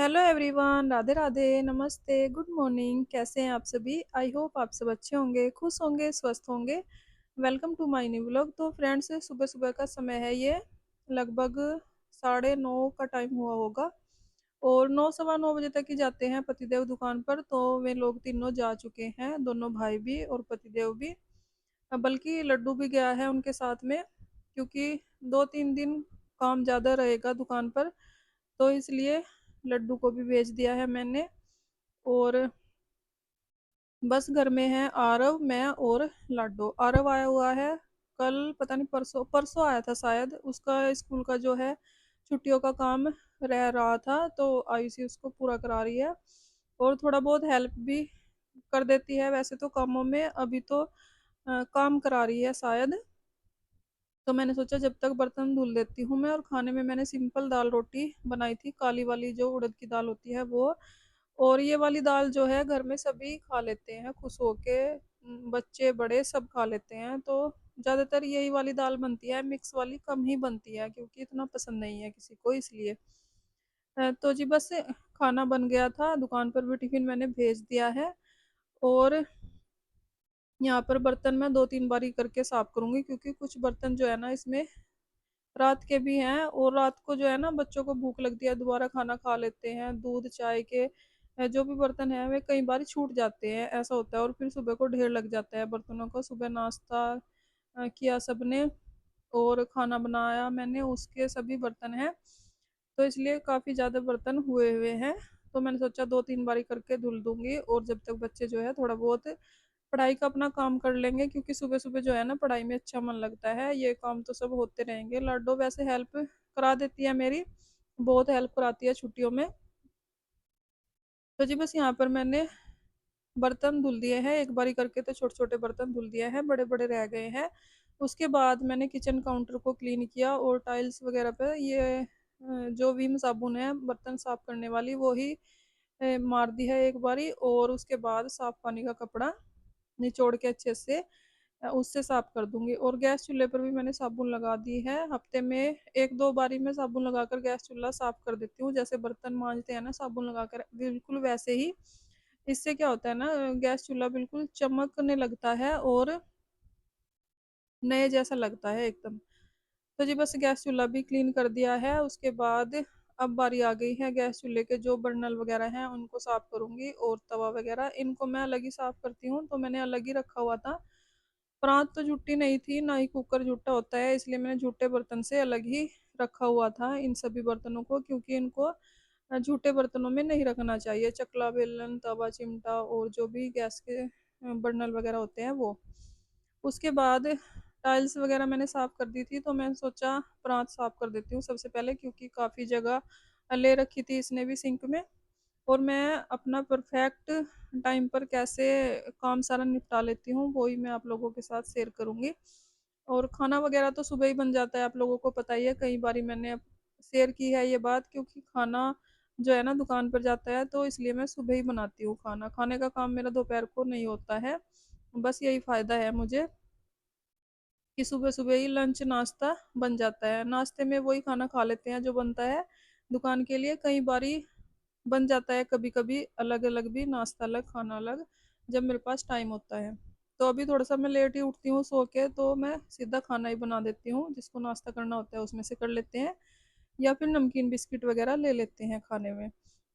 Hello everyone, Radhe Radhe, नमस्ते, good morning. कैसे हैं आप सभी? आई होप आप सब अच्छे होंगे, खुश होंगे, स्वस्थ होंगे। Welcome to my new vlog. तो फ्रेंड्स, सुबह सुबह का समय है ये। लगभग 9:30 का टाइम हुआ होगा और 9 सवा 9 बजे तक ही जाते हैं पतिदेव दुकान पर। तो वे लोग तीनों जा चुके हैं, दोनों भाई भी और पतिदेव भी। बल्कि लड्डू भी गया है उनके साथ में, क्योंकि 2-3 दिन काम ज़्यादा रहेगा दुकान पर, तो इसलिए लड्डू को भी भेज दिया है मैंने। और बस घर में है आरव, मैं और लाडो। आरव आया हुआ है कल, पता नहीं परसों परसों आया था शायद। उसका स्कूल का जो है छुट्टियों का काम रह रहा था, तो आयुषी उसको पूरा करा रही है और थोड़ा बहुत हेल्प भी कर देती है वैसे तो कामों में। अभी तो काम करा रही है शायद। तो मैंने सोचा जब तक बर्तन धुल देती हूँ मैं। और खाने में मैंने सिंपल दाल रोटी बनाई थी, काली वाली जो उड़द की दाल होती है वो। और ये वाली दाल जो है घर में सभी खा लेते हैं खुश होके, बच्चे बड़े सब खा लेते हैं। तो ज्यादातर यही वाली दाल बनती है, मिक्स वाली कम ही बनती है क्योंकि इतना पसंद नहीं है किसी को, इसलिए। तो जी बस खाना बन गया था, दुकान पर भी टिफिन मैंने भेज दिया है। और यहाँ पर बर्तन मैं 2-3 बारी करके साफ करूंगी, क्योंकि कुछ बर्तन जो है ना इसमें रात के भी हैं। और रात को जो है ना बच्चों को भूख लगती है, दोबारा खाना खा लेते हैं, दूध चाय के जो भी बर्तन है वे कई बार छूट जाते हैं, ऐसा होता है। और फिर सुबह को ढेर लग जाता है बर्तनों का। सुबह नाश्ता किया सबने और खाना बनाया मैंने, उसके सभी बर्तन हैं। तो इसलिए काफ़ी ज़्यादा बर्तन हुए हुए हैं। तो मैंने सोचा 2-3 बारी करके धुल दूंगी, और जब तक बच्चे जो है थोड़ा बहुत पढ़ाई का अपना काम कर लेंगे, क्योंकि सुबह सुबह जो है ना पढ़ाई में अच्छा मन लगता है। ये काम तो सब होते रहेंगे। लाडो वैसे हेल्प करा देती है मेरी, बहुत हेल्प कराती है छुट्टियों में। तो जी बस यहाँ पर मैंने बर्तन धुल दिए हैं एक बारी करके। तो छोटे छोटे बर्तन धुल दिए हैं, बड़े बड़े रह गए हैं। उसके बाद मैंने किचन काउंटर को क्लीन किया, और टाइल्स वगैरह पे ये जो विम साबुन है बर्तन साफ करने वाली, वो ही मार दी है एक बारी। और उसके बाद साफ पानी का कपड़ा निचोड़ के अच्छे से उससे साफ कर दूंगी। और गैस चूल्हे पर भी मैंने साबुन लगा दी है। हफ्ते में 1-2 बारी मैं साबुन लगाकर गैस चूल्हा साफ कर देती हूँ, जैसे बर्तन मांजते हैं ना साबुन लगाकर, बिल्कुल वैसे ही। इससे क्या होता है ना, गैस चूल्हा बिल्कुल चमकने लगता है और नए जैसा लगता है एकदम। तो जी बस गैस चूल्हा भी क्लीन कर दिया है। उसके बाद अब बारी आ गई है गैस चूल्हे के जो बर्नल वगैरह हैं उनको साफ करूंगी। और तवा वगैरह इनको मैं अलग ही साफ करती हूँ, तो मैंने अलग ही रखा हुआ था। प्रांत तो जुट्टी नहीं थी, ना ही कुकर जुट्टा होता है, इसलिए मैंने जूठे बर्तन से अलग ही रखा हुआ था इन सभी बर्तनों को, क्योंकि इनको जूठे बर्तनों में नहीं रखना चाहिए। चकला, बेलन, तवा, चिमटा और जो भी गैस के बर्नल वगैरह होते हैं वो। उसके बाद टाइल्स वगैरह मैंने साफ कर दी थी, तो मैंने सोचा प्रांत साफ कर देती हूँ सबसे पहले, क्योंकि काफ़ी जगह ले रखी थी इसने भी सिंक में। और मैं अपना परफेक्ट टाइम पर कैसे काम सारा निपटा लेती हूँ वो ही मैं आप लोगों के साथ शेयर करूँगी। और खाना वगैरह तो सुबह ही बन जाता है, आप लोगों को पता ही है, कई बारी मैंने शेयर की है ये बात। क्योंकि खाना जो है ना दुकान पर जाता है, तो इसलिए मैं सुबह ही बनाती हूँ खाना। खाने का काम मेरा दोपहर को नहीं होता है। बस यही फ़ायदा है मुझे कि सुबह सुबह ही लंच नाश्ता बन जाता है। नाश्ते में वही खाना खा लेते हैं जो बनता है दुकान के लिए। कई बारी बन जाता है कभी कभी अलग अलग भी, नाश्ता अलग खाना अलग, जब मेरे पास टाइम होता है। तो अभी थोड़ा सा मैं लेट ही उठती हूँ सो के, तो मैं सीधा खाना ही बना देती हूँ। जिसको नाश्ता करना होता है उसमें से कर लेते हैं, या फिर नमकीन बिस्किट वगैरह ले लेते हैं खाने में।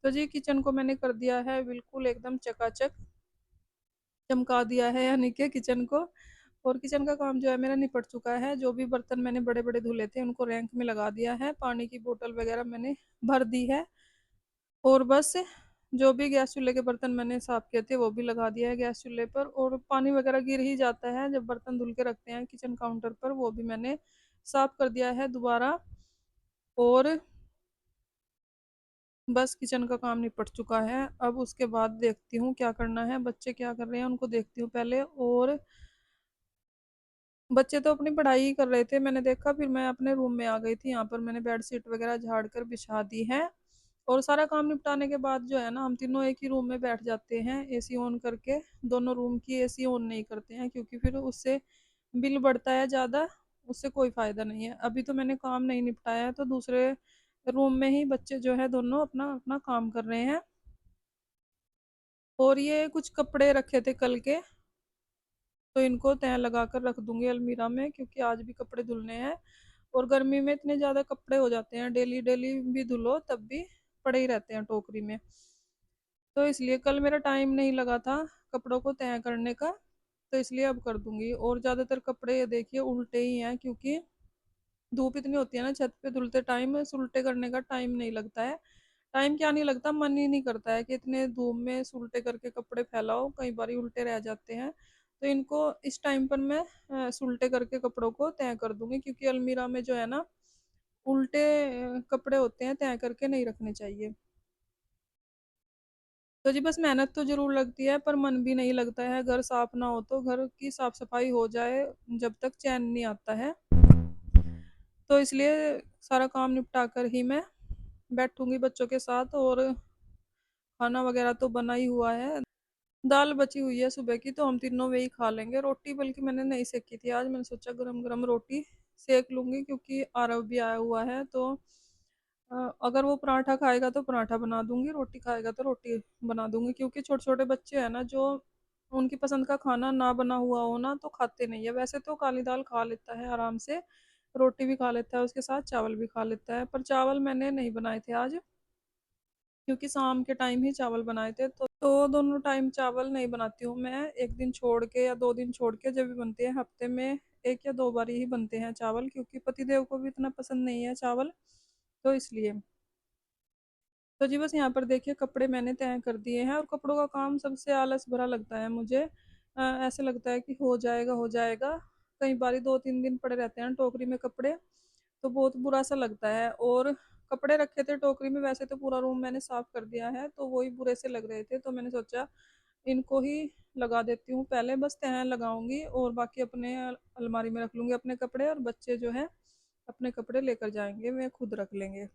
तो जी किचन को मैंने कर दिया है बिल्कुल एकदम चकाचक, चमका दिया है यानी कि किचन को। और किचन का काम जो है मेरा निपट चुका है। जो भी बर्तन मैंने बड़े बड़े धुले थे उनको रैंक में लगा दिया है, पानी की बोतल वगैरह मैंने भर दी है। और बस जो भी गैस चूल्हे के बर्तन मैंने साफ किए थे वो भी लगा दिया है गैस चूल्हे पर। और पानी वगैरह गिर ही जाता है जब बर्तन धुल के रखते हैं किचन काउंटर पर, वो भी मैंने साफ कर दिया है दोबारा। और बस किचन का काम निपट चुका है। अब उसके बाद देखती हूँ क्या करना है, बच्चे क्या कर रहे हैं उनको देखती हूँ पहले। और बच्चे तो अपनी पढ़ाई ही कर रहे थे, मैंने देखा, फिर मैं अपने रूम में आ गई थी। यहाँ पर मैंने बेड शीट वगैरह झाड़ कर बिछा दी है। और सारा काम निपटाने के बाद जो है ना हम तीनों एक ही रूम में बैठ जाते हैं एसी ऑन करके। दोनों रूम की एसी ऑन नहीं करते हैं, क्योंकि फिर उससे बिल बढ़ता है ज़्यादा, उससे कोई फ़ायदा नहीं है। अभी तो मैंने काम नहीं निपटाया है, तो दूसरे रूम में ही बच्चे जो है दोनों अपना अपना काम कर रहे हैं। और ये कुछ कपड़े रखे थे कल के, तो इनको तय लगा कर रख दूंगी अलमीरा में, क्योंकि आज भी कपड़े धुलने हैं। और गर्मी में इतने ज्यादा कपड़े हो जाते हैं, डेली डेली भी धुलो तब भी पड़े ही रहते हैं टोकरी में। तो इसलिए कल मेरा टाइम नहीं लगा था कपड़ों को तय करने का, तो इसलिए अब कर दूंगी। और ज्यादातर कपड़े ये देखिए उल्टे ही हैं, क्योंकि धूप इतनी होती है ना छत पे, धुलते टाइम उल्टे करने का टाइम नहीं लगता है। टाइम क्या नहीं लगता, मन ही नहीं करता है कि इतने धूप में उल्टे करके कपड़े फैलाओ, कई बार उल्टे रह जाते हैं। तो इनको इस टाइम पर मैं उल्टे करके कपड़ों को तय कर दूंगी, क्योंकि अलमीरा में जो है ना उल्टे कपड़े होते हैं, तय करके नहीं रखने चाहिए। तो जी बस मेहनत तो जरूर लगती है, पर मन भी नहीं लगता है। घर साफ ना हो तो घर की साफ सफाई हो जाए जब तक चैन नहीं आता है। तो इसलिए सारा काम निपटा कर ही मैं बैठूंगी बच्चों के साथ। और खाना वगैरह तो बना ही हुआ है, दाल बची हुई है सुबह की, तो हम तीनों वही खा लेंगे। रोटी बल्कि मैंने नहीं सेकी थी आज, मैंने सोचा गरम गरम रोटी सेक लूंगी, क्योंकि आरव भी आया हुआ है। तो अगर वो पराठा खाएगा तो पराठा बना दूंगी, रोटी खाएगा तो रोटी बना दूंगी। क्योंकि छोटे छोटे बच्चे हैं ना, जो उनकी पसंद का खाना ना बना हुआ हो ना तो खाते नहीं है। वैसे तो काली दाल खा लेता है आराम से, रोटी भी खा लेता है, उसके साथ चावल भी खा लेता है। पर चावल मैंने नहीं बनाए थे आज, क्योंकि शाम के टाइम ही चावल बनाए थे। तो दोनों टाइम चावल नहीं बनाती हूँ मैं, एक दिन छोड़ के या 2 दिन छोड़ के जब भी बनते हैं, हफ्ते में 1 या 2 बार ही बनते हैं चावल, क्योंकि पतिदेव को भी इतना पसंद नहीं है चावल, तो इसलिए। तो जी बस यहाँ पर देखिए कपड़े मैंने तय कर दिए हैं। और कपड़ों का काम सबसे आलस भरा लगता है मुझे। ऐसे लगता है कि हो जाएगा हो जाएगा, कई बार 2-3 दिन पड़े रहते हैं टोकरी में कपड़े, तो बहुत बुरा सा लगता है। और कपड़े रखे थे टोकरी में, वैसे तो पूरा रूम मैंने साफ कर दिया है, तो वही बुरे से लग रहे थे, तो मैंने सोचा इनको ही लगा देती हूँ पहले। बस तह लगाऊंगी और बाकी अपने अलमारी में रख लूंगी अपने कपड़े, और बच्चे जो है अपने कपड़े लेकर जाएंगे, वे खुद रख लेंगे।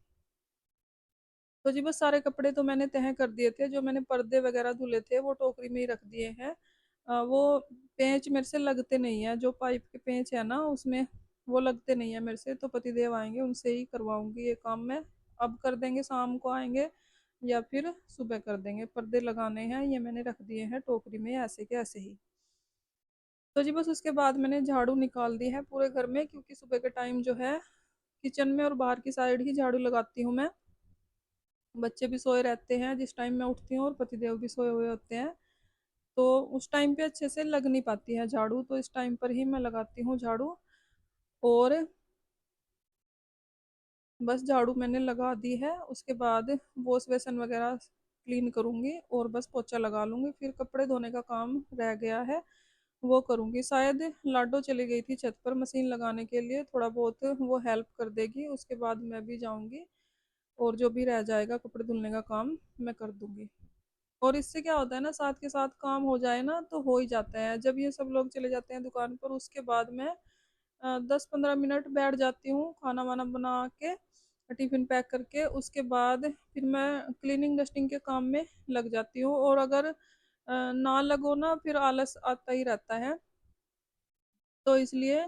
तो जी बस सारे कपड़े तो मैंने तह कर दिए थे। जो मैंने पर्दे वगैरह धुले थे वो टोकरी में ही रख दिए हैं। वो पेंच मेरे से लगते नहीं है, जो पाइप के पेंच है ना उसमें, वो लगते नहीं है मेरे से। तो पतिदेव आएंगे उनसे ही करवाऊंगी ये काम मैं। अब कर देंगे, शाम को आएंगे या फिर सुबह कर देंगे। पर्दे लगाने हैं, ये मैंने रख दिए हैं टोकरी में ऐसे के ऐसे ही। तो जी बस उसके बाद मैंने झाड़ू निकाल दी है पूरे घर में, क्योंकि सुबह के टाइम जो है किचन में और बाहर की साइड ही झाड़ू लगाती हूँ मैं। बच्चे भी सोए रहते हैं जिस टाइम मैं उठती हूँ, और पतिदेव भी सोए हुए होते हैं, तो उस टाइम पे अच्छे से लग नहीं पाती है झाड़ू, तो इस टाइम पर ही मैं लगाती हूँ झाड़ू। और बस झाड़ू मैंने लगा दी है, उसके बाद वॉश बेसन वगैरह क्लीन करूंगी और बस पोछा लगा लूंगी। फिर कपड़े धोने का काम रह गया है, वो करूंगी। शायद लाडो चली गई थी छत पर मशीन लगाने के लिए, थोड़ा बहुत वो हेल्प कर देगी, उसके बाद मैं भी जाऊंगी और जो भी रह जाएगा कपड़े धुलने का काम मैं कर दूंगी। और इससे क्या होता है ना, साथ के साथ काम हो जाए ना तो हो ही जाता है। जब ये सब लोग चले जाते हैं दुकान पर, उसके बाद मैं 10-15 मिनट बैठ जाती हूँ खाना वाना बना के, टिफिन पैक करके। उसके बाद फिर मैं क्लीनिंग डस्टिंग के काम में लग जाती हूँ। और अगर ना लगो ना, फिर आलस आता ही रहता है। तो इसलिए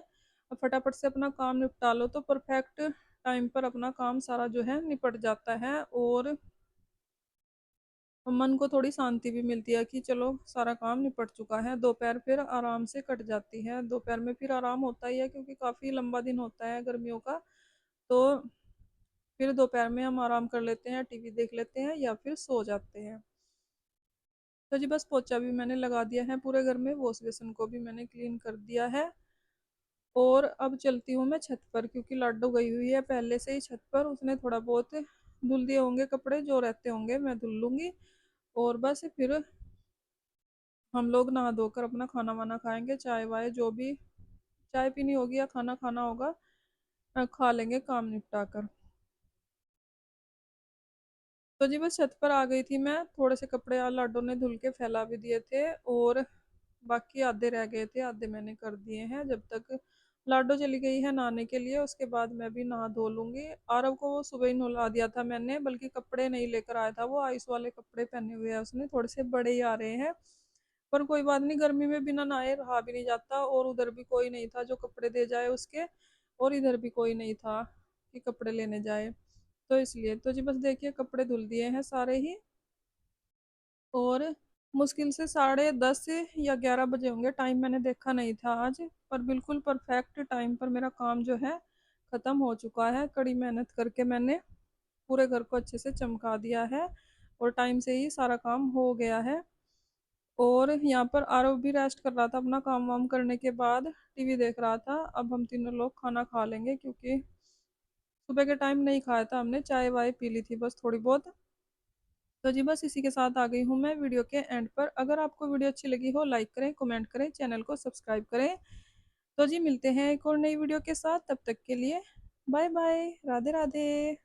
फटाफट से अपना काम निपटा लो तो परफेक्ट टाइम पर अपना काम सारा जो है निपट जाता है। और मन को थोड़ी शांति भी मिलती है कि चलो सारा काम निपट चुका है। दोपहर फिर आराम से कट जाती है, दोपहर में फिर आराम होता ही है, क्योंकि काफ़ी लंबा दिन होता है गर्मियों का। तो फिर दोपहर में हम आराम कर लेते हैं, टीवी देख लेते हैं या फिर सो जाते हैं। तो जी बस पोछा भी मैंने लगा दिया है पूरे घर में, वॉश बेसिन को भी मैंने क्लीन कर दिया है। और अब चलती हूँ मैं छत पर, क्योंकि लाडो गई हुई है पहले से ही छत पर, उसने थोड़ा बहुत धुल दिए होंगे कपड़े, जो रहते होंगे मैं धुल लूँगी। और बस फिर हम लोग नहा धोकर अपना खाना वाना खाएंगे, चाय वाय जो भी चाय पीनी होगी या खाना खाना होगा खा लेंगे काम निपटा कर। तो जी बस छत पर आ गई थी मैं, थोड़े से कपड़े लाडो ने धुल के फैला भी दिए थे, और बाकी आधे रह गए थे, आधे मैंने कर दिए हैं। जब तक लाडो चली गई है नहाने के लिए, उसके बाद मैं भी नहा धो लूंगी। आरव को वो सुबह ही नहला दिया था मैंने, बल्कि कपड़े नहीं लेकर आया था, वो आइस वाले कपड़े पहने हुए हैं उसने, थोड़े से बड़े ही आ रहे हैं। पर कोई बात नहीं, गर्मी में बिना नहाए रहा भी नहीं जाता। और उधर भी कोई नहीं था जो कपड़े दे जाए उसके, और इधर भी कोई नहीं था कि कपड़े लेने जाए। तो इसलिए तो जी बस देखिए कपड़े धुल दिए हैं सारे ही। और मुश्किल से 10:30 या 11 बजे होंगे, टाइम मैंने देखा नहीं था आज। पर बिल्कुल परफेक्ट टाइम पर मेरा काम जो है ख़त्म हो चुका है। कड़ी मेहनत करके मैंने पूरे घर को अच्छे से चमका दिया है और टाइम से ही सारा काम हो गया है। और यहाँ पर आरव भी रेस्ट कर रहा था, अपना काम वाम करने के बाद टीवी देख रहा था। अब हम तीनों लोग खाना खा लेंगे, क्योंकि सुबह के टाइम नहीं खाया था हमने, चाय वाय पी ली थी बस थोड़ी बहुत। तो जी बस इसी के साथ आ गई हूँ मैं वीडियो के एंड पर। अगर आपको वीडियो अच्छी लगी हो, लाइक करें, कमेंट करें, चैनल को सब्सक्राइब करें। तो जी मिलते हैं एक और नई वीडियो के साथ, तब तक के लिए बाय बाय, राधे राधे।